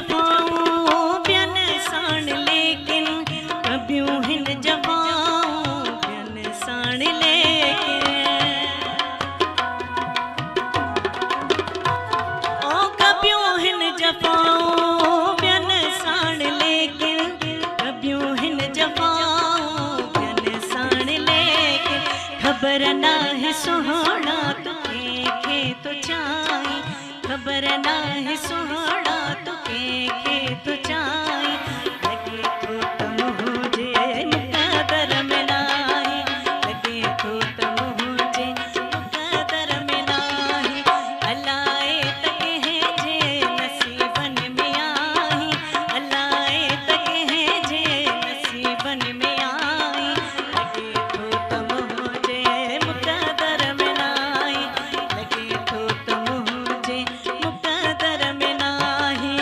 जफ़ाऊं ॿियन साण लेकिन कबियूं हिन जफ़ाऊं ॿियन साण लेकिन ओ कबियूं हिन जफ़ाऊं ॿियन साण लेकिन कबियूं हिन जफ़ाऊं ॿियन साण लेकिन ख़बर नाहे सुहाना तू कंहिंखे तो चाहीं ख़बर नाहे सुहाना तू कंहिंखे तो चाहीं लॻे थो त मुंहिंजे मुक़दर में नाहे लॻे थो त मुंहिंजे मुक़दर में नाहे अलाए त कंहिंजे नसीबनि में आहीं अलाए त कंहिंजे नसीबनि में आहीं लॻे थो त मुंहिंजे मुक़दर में नाहे लॻे थो त मुंहिंजे मुक़दर में नाहे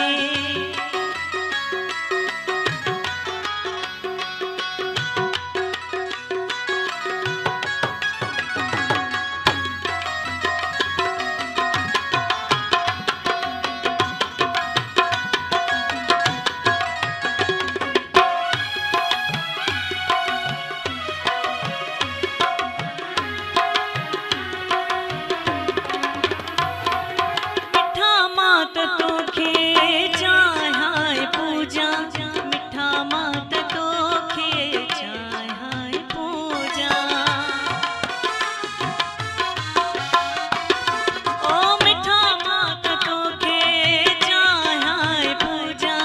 मिठा मात तोखे चाहियां पूजा मिठा मात तोखे चाहियां पूजा ओ मिठा मात तोखे चाहियां पूजा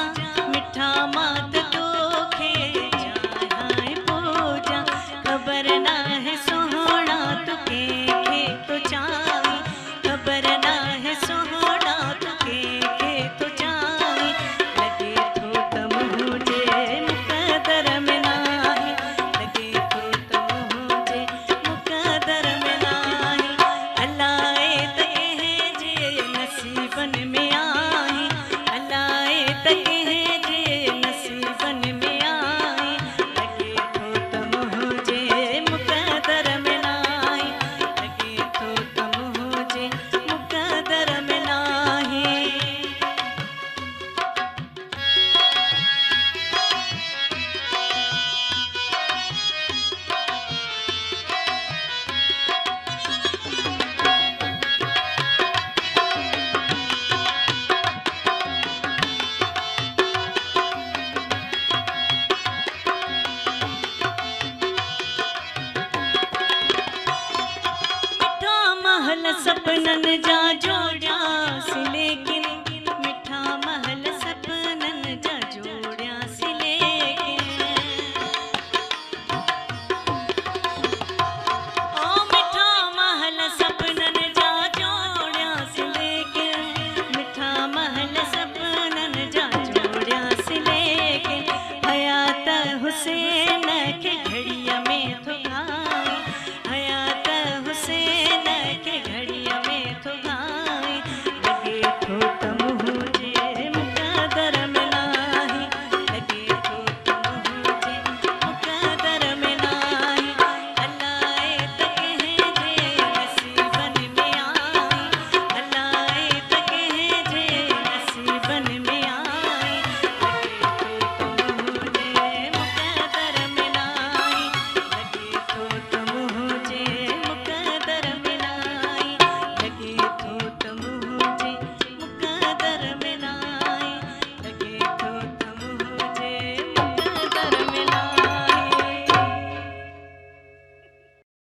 मिठा मात तोखे चाहियां पूजा ख़बर नाहे सुहाना तू कंहिंखे तो चाहीं ख़बर नाहे सुहाना तू कंहिंखे तो चाहीं लॻे थो त मुंहिंजे मुक़दर में नाहे लॻे थो त मुंहिंजे मुक़दर में नाहे अलाए त कंहिंजे नसीबनि में आहीं अलाए त कंहिंजे नसीबनि में आहीं लॻे थो त मुंहिंजे मुक़दर में नाहे लॻे थो त मुंहिंजे मुक़दर में नाहे मिठा महल सपननि जा